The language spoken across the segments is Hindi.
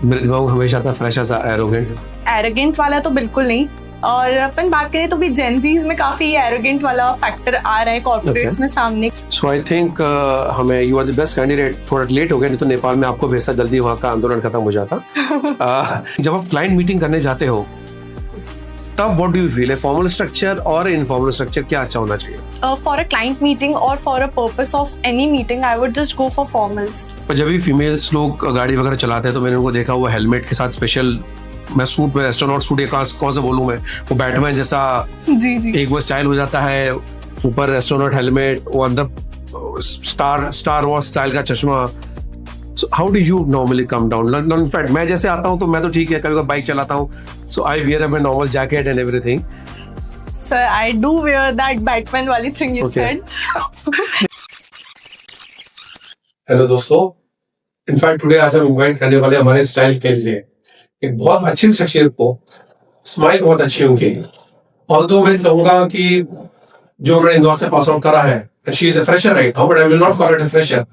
मेरे दिमाग में हमेशा आता फ्रेश एज एरोगेंट वाला तो बिल्कुल नहीं। और अपन बात करें तो भी जेनजीज में काफी एरोगेंट वाला फैक्टर आ रहा है कॉर्पोरेट्स में सामने। सो आई थिंक हमें you are the best candidate. थोड़ा लेट हो गया, नहीं तो नेपाल में आपको भेजता जल्दी, वहाँ का आंदोलन खत्म हो जाता। जब आप क्लाइंट मीटिंग करने जाते हो तब व्हाट डू यू फील, है फॉर्मल स्ट्रक्चर और इनफॉर्मल स्ट्रक्चर, क्या अच्छा होना चाहिए? फॉर अ क्लाइंट मीटिंग और for a purpose of any meeting I would just go for formals. जब भी फीमेल्स लोग गाड़ी वगैरह चलाते हैं तो मैंने उनको देखा हुआ हेलमेट के साथ स्पेशल, मैं सूट में एस्ट्रोनॉट सूट या कौन सा बोलूं मैं, वो बैटमैन जैसा जी एक वो स्टाइल हो जाता है, ऊपर एस्ट्रोनॉट हेलमेट, वो अंदर स्टार वॉर्स स्टाइल का चश्मा। So how do you normally come down? In fact, मैं जैसे आता हूँ तो मैं तो ठीक है, कभी बाइक चलाता हूँ, so I wear a normal jacket and everything. Sir, I do wear that Batman वाली thing you said. हेलो दोस्तों, इनफैक्ट टुडे आज हम इन्वाइट करने वाले हमारे स्टाइल के लिए एक बहुत अच्छी शख्सियत को, स्माइल बहुत अच्छी उनकी, और तो मैं कहूँगा कि जो मैंने इंदौर से पास आउट करा है, she is a fresher right now, but I will not call it a fresher.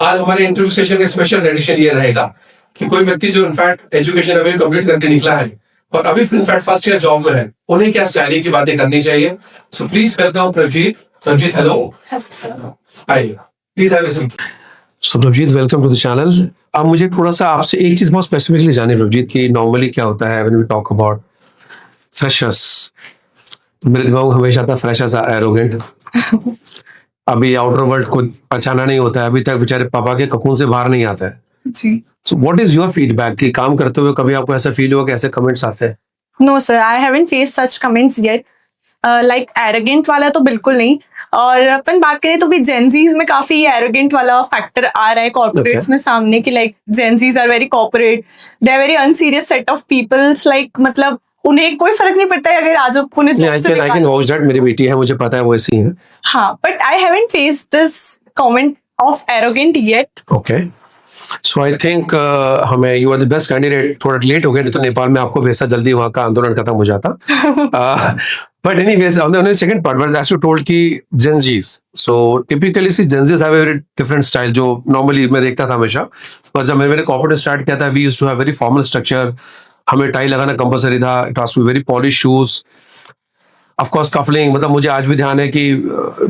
आज हमारे इंटरव्यू सेशन का स्पेशल एडिशन ये रहेगा कि कोई व्यक्ति जो इनफैक्ट एजुकेशन अभी कंप्लीट करके निकला है और अभी इनफैक्ट फर्स्ट ईयर जॉब में है, उन्हें क्या स्टाइलिंग की बातें करनी चाहिए। So please welcome Prabhjeet. Prabhjeet hello, hi, please have a seat. So Prabhjeet, welcome to the channel. अब मुझे थोड़ा सा आपसे एक चीज बहुत स्पेसिफिकली जाने प्रभजीत, कि नॉर्मली क्या होता है when we talk about freshers, मेरे दिमाग में हमेशा आता फ्रेशर्स आर एरोगेंट। अभी आउटर वर्ल्ड को पहचाना नहीं होता है, अभी तक बेचारे पापा के ककून से बाहर नहीं आता है जी। So what is your feedback कि काम करते हुए कभी आपको ऐसा फील हुआ कि ऐसे कमेंट्स आते हैं? No sir, I haven't face such comments yet. Like arrogant वाला तो बिल्कुल नहीं। और अपन बात करें तो भी जेनजीज में काफी एरोगेंट वाला फैक्टर आ रहा है कॉर्पोरेट्स में सामने, कि like gen Zs are very corporate, they are very unserious set of peoples, like मतलब उन्हें कोई फर्क नहीं पड़ता है अगर आज उन्हें जॉब से आई कैन वाच दैट, मेरी बेटी है, मुझे पता है वो ऐसी है। हाँ, but I haven't faced this comment of arrogant yet. Okay, so I think हमें you are the best candidate. थोड़ा लेट हो गया, नहीं तो नेपाल में आपको भेजता जल्दी, वहाँ का आंदोलन खत्म हो जाता। But anyways, on the second part, as you told कि Gen-Zs, so typically see Gen-Zs have a very different style जो normally मैं देखता था हमेशा। पर जब मैंने कॉर्पोरेट स्टार्ट किया था, we used to have very formal structure, हमें टाई लगाना कंपलसरी था, it has to be very polished shoes, of course cufflink, मतलब मुझे आज भी ध्यान है कि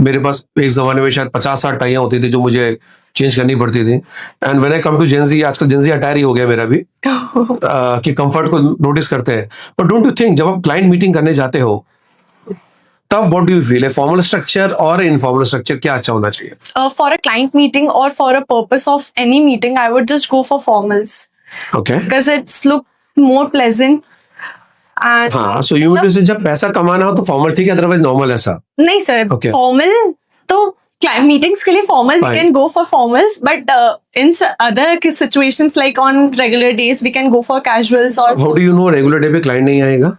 मेरे पास एक जमाने में शायद 50-60 टाइयां होती थी जो मुझे चेंज करनी पड़ती थी। And when I come to Gen-Z, आजकल Gen-Z अटायर ही हो गया मेरा भी, कि कंफर्ट को नोटिस करते हैं। बट डोंट यू थिंक जब आप क्लाइंट मीटिंग करने जाते हो तब व्हाट डू यू फील, है फॉर्मल स्ट्रक्चर और इनफॉर्मल स्ट्रक्चर, क्या अच्छा होना चाहिए? फॉर अ क्लाइंट मीटिंग और for a purpose of any meeting I would just go for formals. Okay, because it's look more pleasant. हाँ, सो यू मीन से जब पैसा कमाना हो तो फॉर्मल ठीक है, अदरवाइज नॉर्मल ऐसा नहीं सर, फॉर्मल तो क्लाइंट मीटिंग्स के लिए formal we can go for formals, but in other situations like on regular days we can go for casuals. और how do you know regular day पे क्लाइंट नहीं आएगा?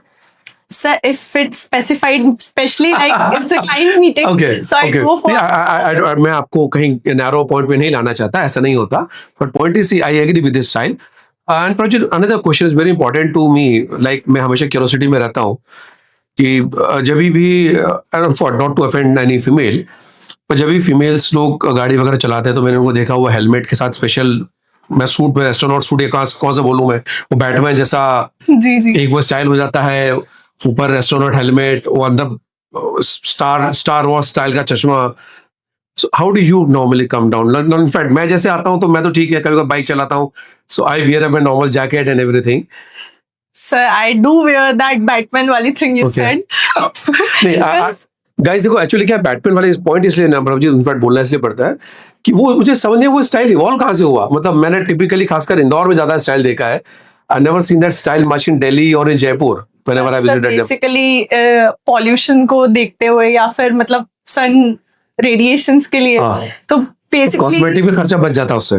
Sir, if it's specified, especially like it's a client meeting, so I go for. मैं आपको कहीं नैरो पॉइंट पे नहीं लाना चाहता, ऐसा नहीं होता, but point is I agree with this style. And problem another question is very important to me, like मैं हमेशा क्यूरियोसिटी में रहता हूँ कि जब भी for not to offend any female, पर जब भी फीमेल्स लोग गाड़ी वगैरह चलाते हैं तो मैंने उनको देखा हुआ हेलमेट के साथ स्पेशल, मैं सूट में एस्ट्रोनॉट सूट या कौन सा बोलूं मैं, वो बैटमैन जैसा जी एक वो स्टाइल हो जाता है, ऊपर एस्ट्रोनॉट हेलमेट, वो अंदर स्टार वॉर्स स्टाइल का चश्मा। So how do you normally come down? In fact मैं जैसे आता हूँ तो मैं तो ठीक है, कभी बाइक चलाता हूँ, so I wear a normal jacket and everything. Sir, I do wear that Batman वाली thing you said. गाइस देखो, एक्चुअली क्या बैटमैन वाले पॉइंट इसलिए ना प्रभु जी इनफैक्ट बोलना इसलिए पड़ता है कि वो मुझे समझ नहीं वो स्टाइल इवॉल्व कहाँ से हुआ। मतलब मैंने टिपिकली खासकर इंदौर में ज्यादा स्टाइल देखा है, I never seen that style much in Delhi और in Jaipur whenever I visited them. Basically pollution को देखते हुए या फिर मतलब सन रेडिएशंस के लिए, तो बेसिकली कॉस्मेटिक में खर्चा बच जाता उससे।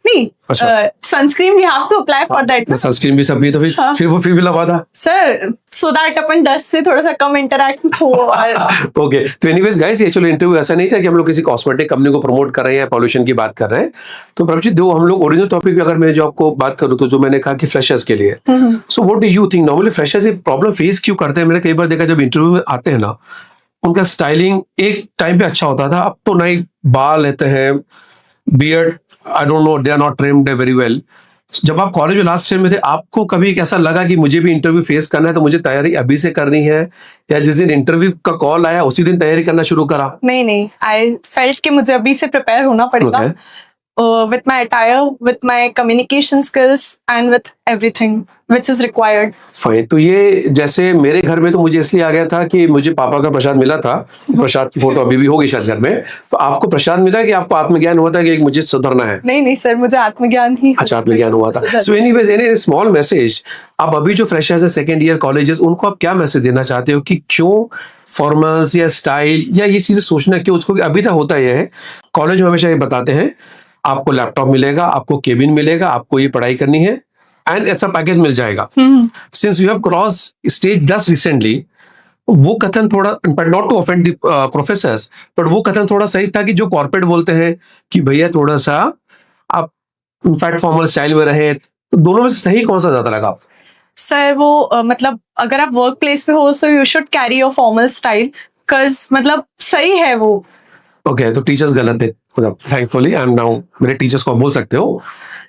नहीं, sunscreen we have to apply for that. Sunscreen भी सब भी, तो फिर वो फिर भी लगा था sir, so that upon dust से थोड़ा सा कम इंटरैक्ट हो। ओके, तो एनीवेज गाइस, ये एक्चुअली इंटरव्यू ऐसा नहीं था कि हम लोग किसी कॉस्मेटिक कंपनी को प्रमोट कर रहे हैं या पॉल्यूशन की बात कर रहे हैं। तो प्रभु जी, दो हम लोग ओरिजिनल टॉपिक अगर मैं जो आपको बात करूं तो जो मैंने कहा कि फ्रेशर्स के लिए, so what do you think normally freshers ये प्रॉब्लम फेस क्यों करते हैं? मैंने कई बार देखा जब इंटरव्यू में आते हैं ना, उनका स्टाइलिंग एक टाइम पे अच्छा होता था, अब तो नई बाल लेते हैं, beard, I don't know, they are not trimmed very well. जब आप कॉलेज में लास्ट ईयर में थे, आपको कभी ऐसा लगा कि मुझे भी इंटरव्यू फेस करना है तो मुझे तैयारी अभी से करनी है, या जिस दिन इंटरव्यू का कॉल आया उसी दिन तैयारी करना शुरू करा? नहीं, आई फेल्ट कि मुझे अभी से प्रिपेयर होना पड़ेगा, with my attire, with my communication skills and with everything which is required. Fine. तो ये जैसे मेरे घर में तो मुझे इसलिए आ गया था कि मुझे पापा का प्रसाद मिला था, प्रसाद की फोटो अभी भी होगी शायद घर में, तो आपको प्रसाद मिला कि आपको आत्मज्ञान हुआ था कि मुझे सुधरना है? नहीं सर, मुझे आत्मज्ञान ही। अच्छा, आत्मज्ञान हुआ था। So anyways, any small message, आप अभी जो फ्रेशर्स है, सेकंड ईयर कॉलेजेस, उनको आप क्या मैसेज देना चाहते हो कि क्यों फॉर्मल्स या स्टाइल या ये चीजें सोचना क्यों उसको? अभी तक होता यह है, कॉलेज में हमेशा ये बताते हैं आपको लैपटॉप मिलेगा, आपको केबिन मिलेगा, आपको ये पढ़ाई करनी है एंड ऐसा पैकेज मिल जाएगा। Since you have cross stage 10 recently, वो कथन थोड़ा, not to offend the professors, but वो कथन थोड़ा सही था कि जो कॉर्पोरेट बोलते हैं कि भैया थोड़ा सा आप इनफैक्ट फॉर्मल स्टाइल में रहे, तो दोनों में से सही कौन सा ज्यादा लगा आपको? सर वो मतलब अगर आप वर्क प्लेस पे हो so you should carry your formal style, because मतलब सही है वो। ओके, तो टीचर्स गलत है, मतलब थैंकफुली आई एम नाउ, मेरे टीचर्स को आप बोल सकते हो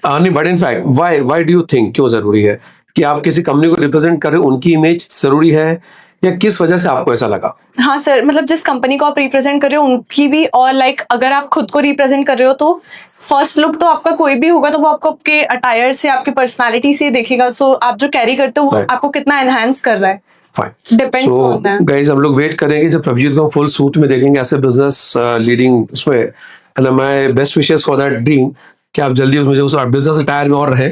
नहीं, but in fact why do you think, क्यों जरूरी है कि आप किसी कंपनी को रिप्रेजेंट कर रहे हो, उनकी इमेज जरूरी है, या किस वजह से आपको ऐसा लगा? हाँ सर, मतलब जिस कंपनी को आप रिप्रेजेंट कर रहे हो उनकी भी, और लाइक अगर आप खुद को रिप्रेजेंट कर रहे हो तो फर्स्ट लुक तो आपका कोई भी होगा तो वो आपको आपके अटायर से, आपकी पर्सनालिटी से देखेगा। सो आप जो कैरी करते हो वो Right. आपको कितना एनहांस कर रहा है, fine. Depends on that. Guys, हम लोग वेट करेंगे जब प्रभजीत को फुल सूट में देखेंगे ऐसे बिजनेस लीडिंग उसमें, and my best wishes for that dream कि आप जल्दी मुझे उस बिजनेस अटायर में और रहे,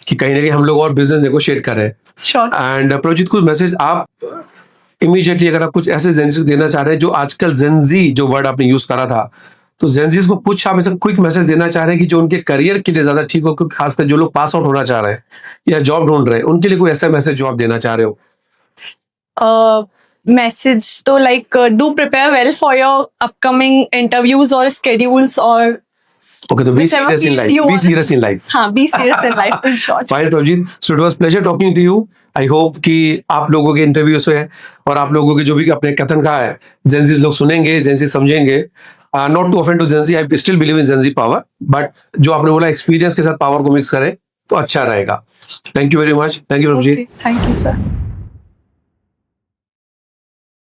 कि कहीं ना कहीं हम लोग और बिजनेस नेगोशिएट करें। श्योर। एंड प्रभजीत, कुछ मैसेज आप इमीडिएटली अगर आप कुछ ऐसे जेंजीज को देना चाह रहे हैं जो आजकल जेंजी जो वर्ड आपने यूज करा था, तो जेंजीज को कुछ आप ऐसा क्विक मैसेज देना चाह रहे हैं कि जो उनके करियर के लिए ज्यादा ठीक हो, क्योंकि खासकर जो लोग पास आउट होना चाह रहे हैं या जॉब ढूंढ रहे हैं, उनके लिए कोई ऐसा मैसेज जो आप देना चाह रहे हो? Message तो like do prepare well for your upcoming interviews or schedules or Okay, तो be whichever serious in field life. you Be want. serious in life. हाँ, be serious in life in short. Fine, Prabhjit. So it was pleasure talking to you. I hope कि आप लोगों के इंटरव्यू से और आप लोगों के जो भी अपने कथन का है, जेंजीज लोग सुनेंगे, जेंजीज समझेंगे। Not to offend to Gen Z, I still believe in Gen Z power, but जो आपने बोला एक्सपीरियंस के साथ पावर को मिक्स करें तो अच्छा रहेगा। Thank you very much. Thank you Prabhjeet. Okay, thank you sir.